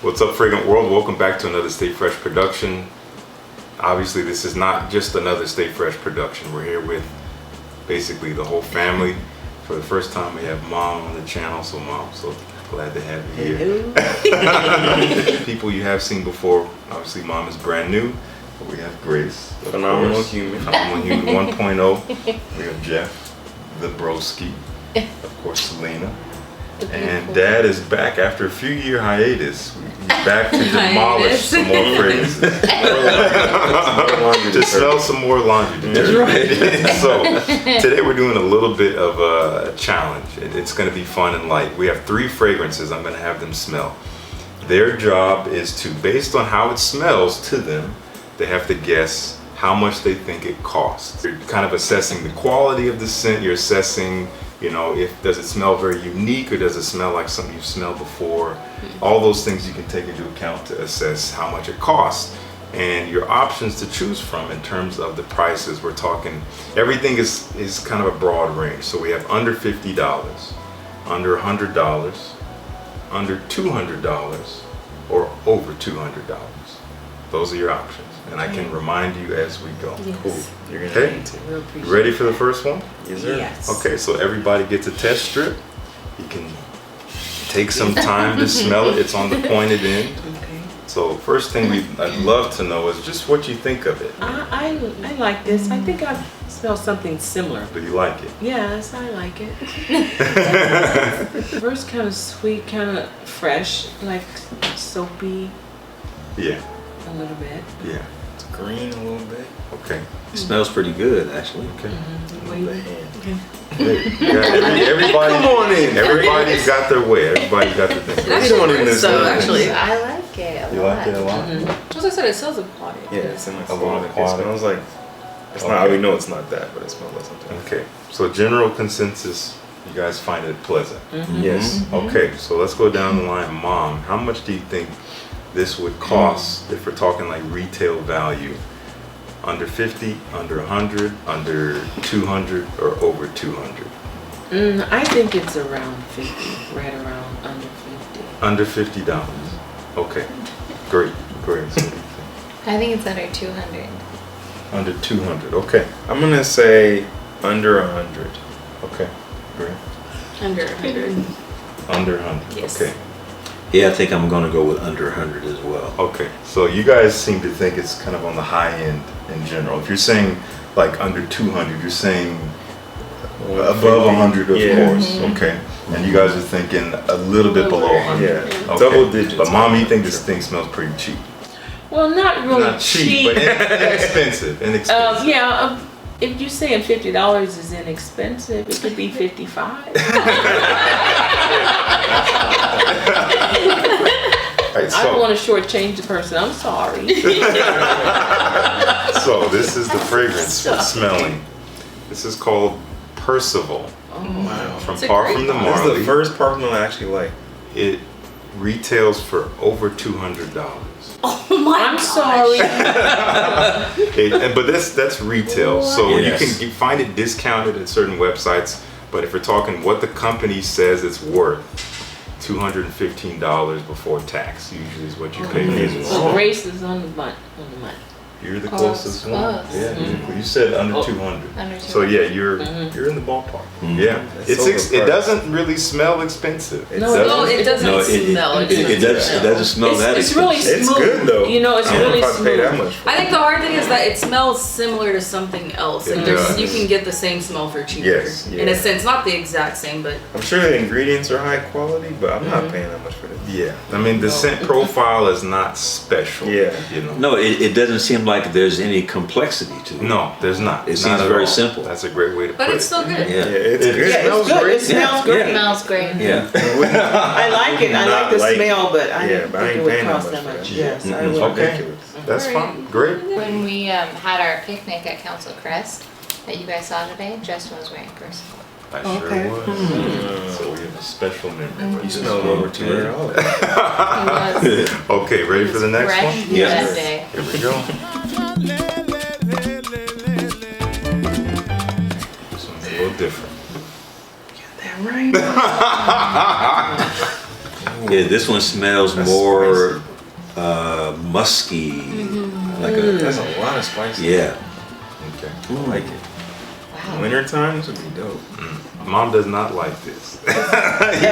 What's up, Fragrant World? Welcome back to another Stay Fresh production. Obviously, this is not just another Stay Fresh production. We're here with basically the whole family. For the first time, we have Mom on the channel. So Mom, so glad to have you here. People you have seen before. Obviously, Mom is brand new. But we have Grace, Phenomenal Human 1.0. We have Jeff, the broski. Of course, Selena. And Dad is back after a few year hiatus. He's back to demolish some more fragrances. To smell some more laundry detergent. That's right. So today we're doing a little bit of a challenge. It's going to be fun and light. We have 3 fragrances I'm going to have them smell. Their job is to, based on how it smells to them, they have to guess how much they think it costs. You're kind of assessing the quality of the scent. You're assessing, you know, does it smell very unique or does it smell like something you've smelled before? All those things you can take into account to assess how much it costs and your options to choose from in terms of the prices. We're talking, everything is kind of a broad range. So we have under $50, under $100, under $200, or over $200. Those are your options. And I can remind you as we go. Yes. Cool. You're gonna Okay? Ready for the first one? Yes, sir. Yes. Okay, so everybody gets a test strip. You can take some time to smell it. It's on the pointed end. Okay. So first thing I'd love to know is just what you think of it. I like this. I think I smell something similar. Do you like it? Yes, I like it. First, kind of sweet, kind of fresh, like soapy Yeah, a little bit. yeah. It's green a little bit. Okay. It smells pretty good, actually. Okay. Okay. Everybody, Come on in. everybody's got their way. Everybody's got their thing. We don't in this So one. actually, I like it a You lot. like it a lot? As I said, it smells aquatic. Yeah, it smells A little like it aquatic. smells like it's Okay. not. We know it's not that, but it smells like something. Okay. So general consensus, you guys find it pleasant. Yes. Okay, so let's go down the line. Mom, how much do you think this would cost if we're talking like retail value? Under 50, under 100, under 200, or over 200? I think it's around 50, right around under 50. Under $50. Okay, great, great. So I think it's under 200. under 200, okay, I'm gonna say under 100. okay, great. Under 100. Under 100, Yes. okay. Yeah, I think I'm going to go with under 100 as well. Okay, so you guys seem to think it's kind of on the high end in general. If you're saying like under 200, you're saying above 100, of Yeah. course. Okay, and you guys are thinking a little bit below 100. Yeah. Okay. Double digits. But Mom, you think this thing smells pretty cheap? Well, not really Not cheap, but inexpensive. Inexpensive. Yeah, if you're saying $50 is inexpensive, it could be 55. Right, I don't want to shortchange the person. I'm sorry. so this is the fragrance for smelling. This is called Percival Wow. from It's a Far great from the one. This is Marley. the first perfume I actually like. It retails for over $200. Oh my I'm gosh. sorry. But that's retail, so Yes. you can find it discounted at certain websites. But if we're talking what the company says it's worth, $215 before tax usually is what you pay for this. So Grace is on the money. You're the Oh, closest it's one. close. Yeah, you said under Oh. 200. Under So 200. yeah, you're in the ballpark. Yeah, It's it overpriced. doesn't really smell expensive. No, it doesn't No, smell it expensive. doesn't smell that It's really expensive. It's smooth. good though. You know, it's I don't know really if I'd pay that smooth. much for I think the hard thing is that it smells similar to something else. It Like does. you can get the same smell for cheaper. Yes, In a yeah. sense, not the exact same, but I'm sure the ingredients are high quality, but I'm not paying that much for this. Yeah, I mean the scent profile is not special. Yeah. you know. No, it doesn't seem like there's any complexity to it. No, there's not. It Not seems at very all. simple. That's a great way to but put it's it. still good. Yeah. It's It good. is. Yeah, It smells it's good. great. It smells Yeah. great. It smells great. Yeah. I like it. I like the Not like- smell, but I yeah, didn't but I think ain't it would paying that cost much that for much. that. Yes, I Mhm. would. Okay, Ridiculous. that's fine. Great. When we had our picnic at Council Crest that you guys saw today, Justin was wearing Percival. I Okay. sure was. So we have a special memory. You smelled over $200. He was. Okay, ready for the next fresh one? Yeah. that day. Here we go. This one's a little different. That right? Yeah, this one smells That's more musky. Like That's a lot of spice. yeah. Okay. I like it. Wow. Wintertime, this would be dope. Mom does not like this.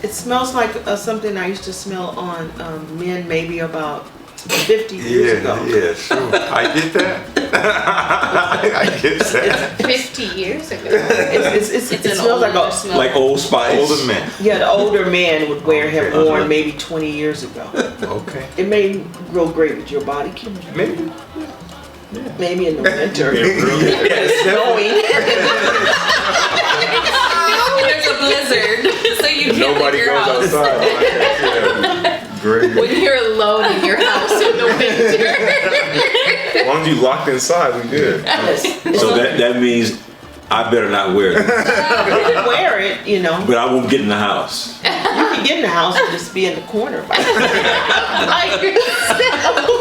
It smells like something I used to smell on men maybe about 50 years ago. Yeah, sure. I get that. I get that. 50 years ago. It an smells like older a, smell. Like Old Spice. Older men. yeah, the older man would wear have Okay. worn maybe 20 years ago. Okay. It may grow great with your body chemistry. Maybe. Maybe in the winter. Yes. Snowing. There's a blizzard, so you can't Nobody leave your goes house. outside. Yeah. Great. When you're alone in your house in the winter. As long as you locked inside, we good. Yes. So that means I better not wear it. You can wear it, you know. But I won't get in the house. You can get in the house and just be in the corner. By yourself.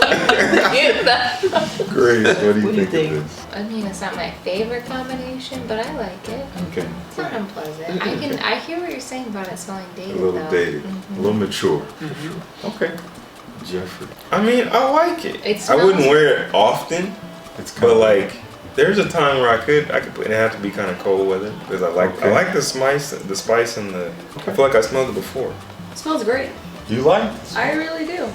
Great. What do What do you think? of this? I mean, it's not my favorite combination, but I like it. Okay. It's not unpleasant. I hear what you're saying about it smelling A dated little though. dated. A little mature. Okay. Jeffrey. I mean, I like it. It I wouldn't smells- wear it often, It's but like, there's a time where I could put it. Have to be kind of cold weather because I like the spice and the. I feel like I smelled it before. It smells great. You like this? I really do.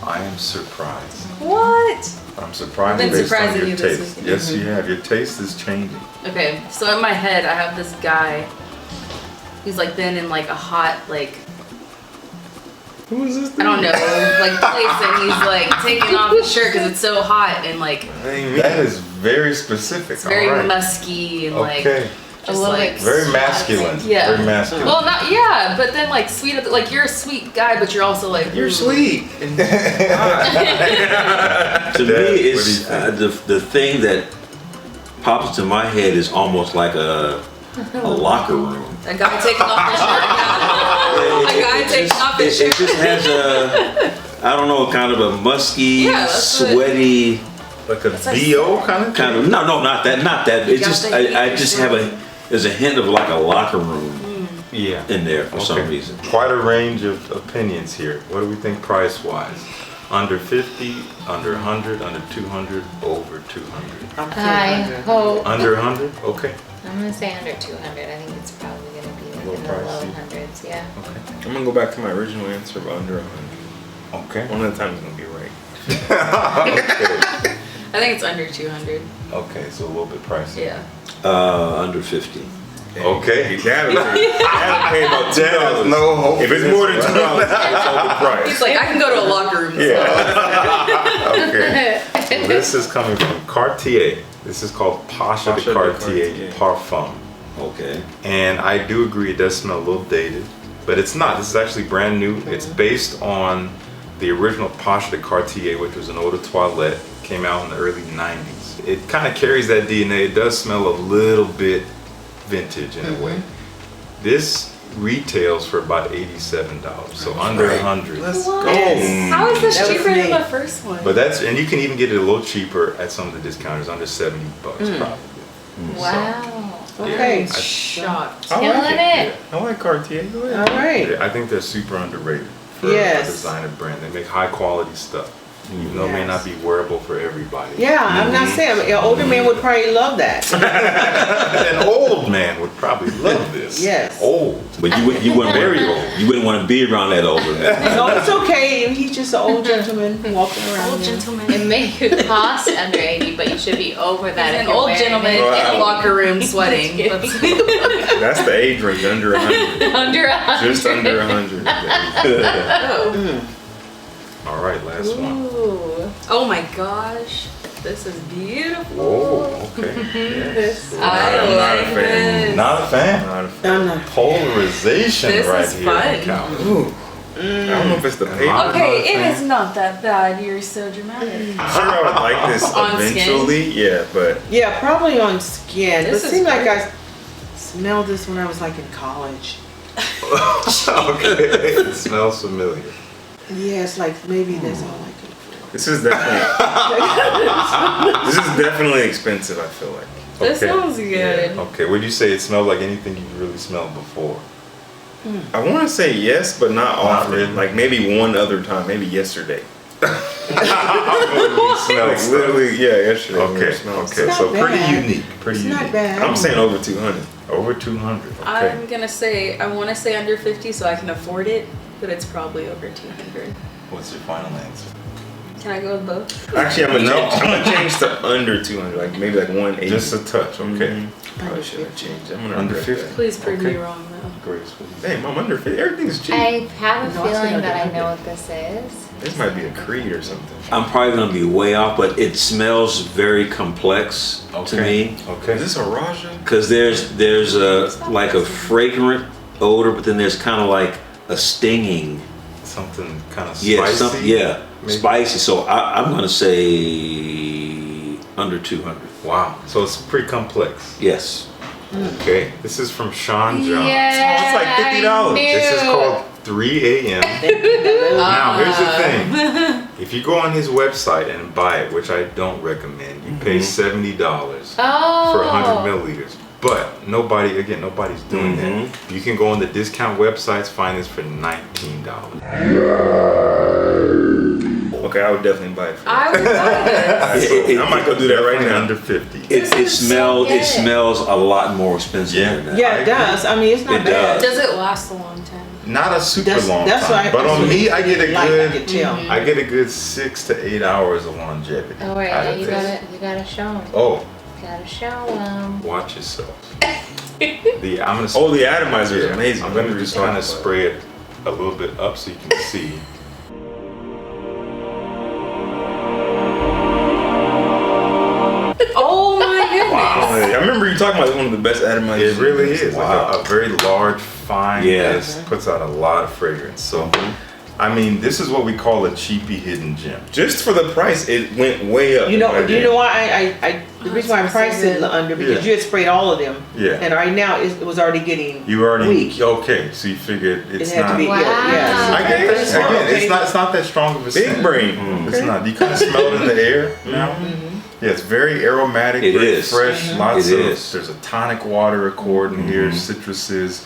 I am surprised. What? I'm surprised I've been based on surprising your you this taste. week. Yes, you have. Your taste is changing. Okay, so in my head, I have this guy. He's like been in like a hot like Who is this? I don't know like place, and he's like taking off his shirt because it's so hot and like That is very specific. it's very All right. musky and like Okay. just little like bit Very masculine. Yeah. Very masculine. well not yeah, but then like sweet like you're a sweet guy, but you're also like You're ooh. sweet. To me, Dad, it's what do you the thing that pops to my head is almost like a locker room. A guy taking off his shirt. A guy taking off his It shirt. just has I don't know, kind of a musky, Yeah, that's what- sweaty, Like a like BO kind of kind of. No, not that. You It got just the heat I just have there's a hint of like a locker room Yeah. in there for some Okay. reason. Quite a range of opinions here. What do we think price wise? Under 50, under 100, under 200, over 200. I'm I saying hope. Under 100? Okay. I'm gonna say under 200. I think it's probably gonna be like Low in the price, low yeah. hundreds. Yeah. Okay. I'm gonna go back to my original answer of under 100. Okay. One of the times it's gonna be right. Okay. I think it's under 200. Okay, so a little bit pricey. Yeah. Under 50. Okay. Dad would pay about Dad has $2. no hope If it's for more this than one. $2, it's overpriced. He's like, I can go to a locker room. Okay. So this is coming from Cartier. This is called Pasha de Pasha de Cartier Cartier. Parfum. Okay. And I do agree it does smell a little dated, but it's not. This is actually brand new. It's based on the original Pasha de Cartier, which was an eau de toilette, came out in the early 90s. It kind of carries that DNA. It does smell a little bit vintage in a way. This retails for about $87, so under $100. Let's What? go. How is this That was cheaper than me. the first one? But and you can even get it a little cheaper at some of the discounters, under $70 probably. Wow. Okay. Shocked. I Killing like it. Yeah, I like Cartier. Go ahead. All right. I think they're super underrated for Yes. a designer brand. They make high quality stuff, even though it may not be wearable for everybody. Yeah, I'm not saying. An older man would probably love that. An old man would probably love this. Yes. Old. But you wouldn't Very old. You wouldn't want to be around that older man. No, it's okay. He's just an old gentleman walking around. Old there. gentleman. It may cost under 80, but you should be over that. An if you're old wearing gentleman it. in Wow. a locker room sweating. That's- That's the age range, under 100. Under 100. Just under 100. oh. All right, last one. Ooh. Oh my gosh. This is beautiful. Oh, okay. Yes. I I'm not a like fan. this. Not a fan. Not a fan. I'm not. Polarization This right is here. fun. on Calvin. Ooh. I don't know if it's the paper. I'm Okay, not a it fan. is not that bad. You're so dramatic. I'm sure I would like this On skin? eventually. Yeah, but Yeah, probably on skin. This It is seemed like great. I smelled this when I was like in college. Okay. It smells familiar. Yeah, it's like maybe that's all I could afford. this is definitely expensive. I feel like. This Okay. smells good. Okay, would you say it smelled like anything you've really smelled before? I want to say yes, but not often. really. Like maybe one other time, maybe yesterday. Smell Like stuff. literally, yeah, yesterday. Okay, Smell okay, stuff. so not pretty bad. unique, pretty It's unique. not bad. I'm saying over 200. Over 200. Okay. I'm gonna say, I wanna say under 50 so I can afford it, but it's probably over 200. What's your final answer? Can I go with both? Actually, I'm gonna change to under 200, like maybe like 180. Just a touch. Okay. Probably should have changed. I'm gonna Under regret 50. Please prove me Okay. wrong though. Grace, what do you that. Damn, I'm under 50. Everything's cheap. I have a No, I said feeling that I under know what this is. This might be a Creed or something. I'm probably gonna be way off, but it smells very complex to Okay. me. Okay. Is this a Raja? Cause there's a like a fragrant odor, but then there's kind of like a stinging. Something kind of spicy? Yeah, maybe? spicy. So I'm gonna say under 200. Wow. So it's pretty complex. Yes. Okay. This is from Sean John. Yeah, It's like $50. This is called 3 a.m. Now, here's the thing. If you go on his website and buy it, which I don't recommend, you pay $70 Oh. for 100 milliliters. But nobody's doing that. You can go on the discount websites, find this for $19. Okay, I would definitely buy it. For I would buy this. I might go do that right Definitely now. under 50. It smells good. it smells a lot more expensive Yeah. than that. Yeah, it does. I mean, it's not It bad. does. Does it last a long time? Not a super That's- long that's time. why- But on me, I get a Like, I good could tell. I get a good 6 to 8 hours of longevity. Oh wait, out of you this. gotta show him. Oh, Gotta show him. watch yourself. I'm gonna Oh, the atomizer is yeah, amazing. I'm Let gonna me just talk kind of about it. spray it a little bit up so you can see. Oh my goodness. I remember you talking about one of the best atomizers. It really is Wow. like a very large, fine. Yes. It puts out a lot of fragrance. So, I mean, this is what we call a cheapie hidden gem. Just for the price, it went way up. You know, in my do you opinion. know why the reason why I priced it under, because Yeah. you had sprayed all of them. Yeah. And right now it was already getting You already weak. okay, so you figured it's It had not. to be, Wow. yeah. I get But it. it's Again, okay. it's not that strong of a Big scent. brain. It's not. You kind of smell it in the air now. Yeah, it's very aromatic, It very is. fresh. Lots It of. is. There's a tonic water accord in here, citruses,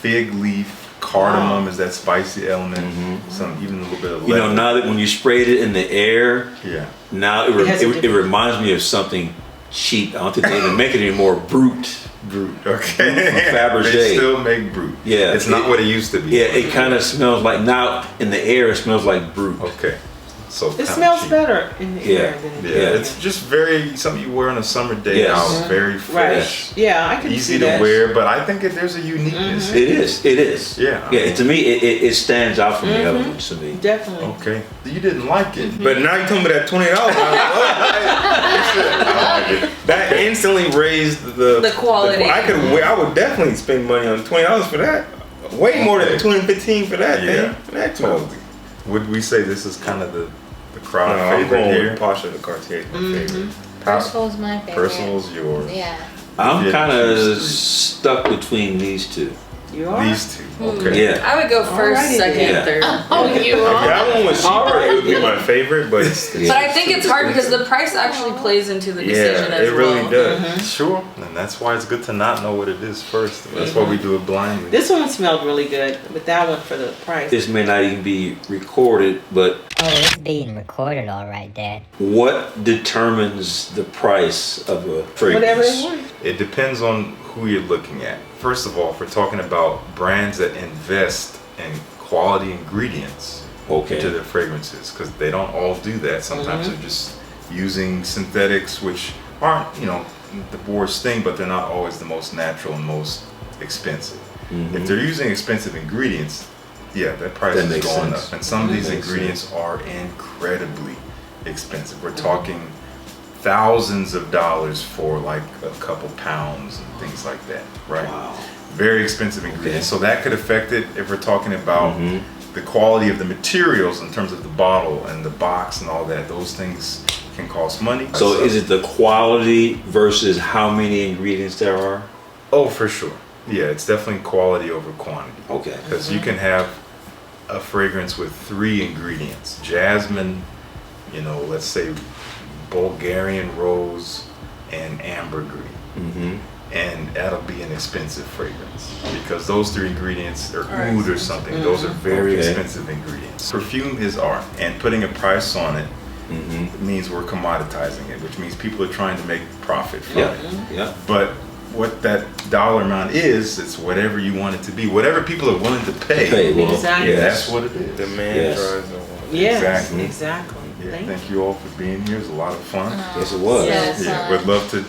fig leaf, cardamom is that spicy element. Some even a little bit of You know, lemon. now that when you sprayed it in the air, Yeah. now It has a it different- reminds me of something cheap. I don't think they even make it anymore. Brute. Brute. Okay. From Fabergé. They still make brute. Yeah, It's not what it used to be. Yeah, it kind of smells like, now in the air it smells like Brute. Okay. So It kinda smells cheap. better in the Yeah. air than it Yeah, does. it's just very something you wear on a summer day Yes. out. Very Right. fresh, Yeah, I can easy see to that. wear. But I think there's a uniqueness. It is. It is. Yeah. Yeah. To me, it stands out from the other ones. To me. Definitely. Okay. You didn't like it. But now you told me that $20. I like it. That instantly raised the quality. I would definitely spend money on $20 for that. Way more than Okay. $215 for that Yeah. thing. That Totally. Would we say this is kind of the crowd I'm favorite going here? with Pasha the Cartier. My favorite. Personal's my favorite. Personal's yours. Yeah. I'm Yeah, kind of choose stuck between these two. You are? These two. Okay. Yeah. I would go first, Alrighty second, then. and third. Oh, you If are. that one was cheaper, it would be my favorite, but it's, Yeah. But I think it's hard because the price actually plays into the decision yeah, as it well. really does. Sure. And that's why it's good to not know what it is first. That's why we do it blindly. This one smelled really good, but that one for the price. This may not even be recorded, but Oh, it's being recorded all right, Dad. what determines the price of a fragrance? Whatever they want. It depends on who you're looking at. First of all, if we're talking about brands that invest in quality ingredients Okay. into their fragrances, because they don't all do that. Sometimes they're just using synthetics, which aren't, the worst thing, but they're not always the most natural and most expensive. If they're using expensive ingredients, yeah, that price That is makes going sense. up. And some of these makes ingredients are incredibly expensive. We're talking thousands of dollars for like a couple pounds and things like that, right? Wow. Very expensive ingredients. So that could affect it if we're talking about the quality of the materials in terms of the bottle and the box and all that. Those things can cost money. So is it the quality versus how many ingredients there are? Oh, for sure. Yeah, it's definitely quality over quantity. Okay. Because you can have a fragrance with 3 ingredients: jasmine, let's say Bulgarian rose, and ambergris. and that'll be an expensive fragrance because those 3 ingredients are oud or something. Those are very Okay. expensive ingredients. Perfume is art, and putting a price on it means we're commoditizing it, which means people are trying to make profit from Yeah, it. yeah. But what that dollar amount is, it's whatever you want it to be. Whatever people are willing to pay, Well, Exactly. yes. that's what it is. Demand Yes. drives the want. Yes, Exactly. exactly. Yeah, Thank thank you all for being here. It was a lot of fun. Yes, it was. Yes. Yeah, would love to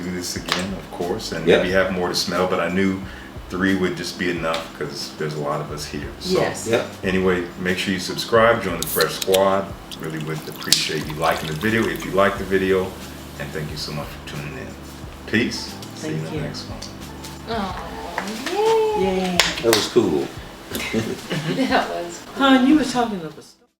do this again, of course, and Yeah. maybe have more to smell, but I knew 3 would just be enough because there's a lot of us here. So Yes. Yeah. anyway, make sure you subscribe, join the Fresh Squad. Really would appreciate you liking the video if you like the video, and thank you so much for tuning in. Peace. See you in Thank the you. next one. Oh, yay. Yay. That was cool. That was Hon, you were talking of us.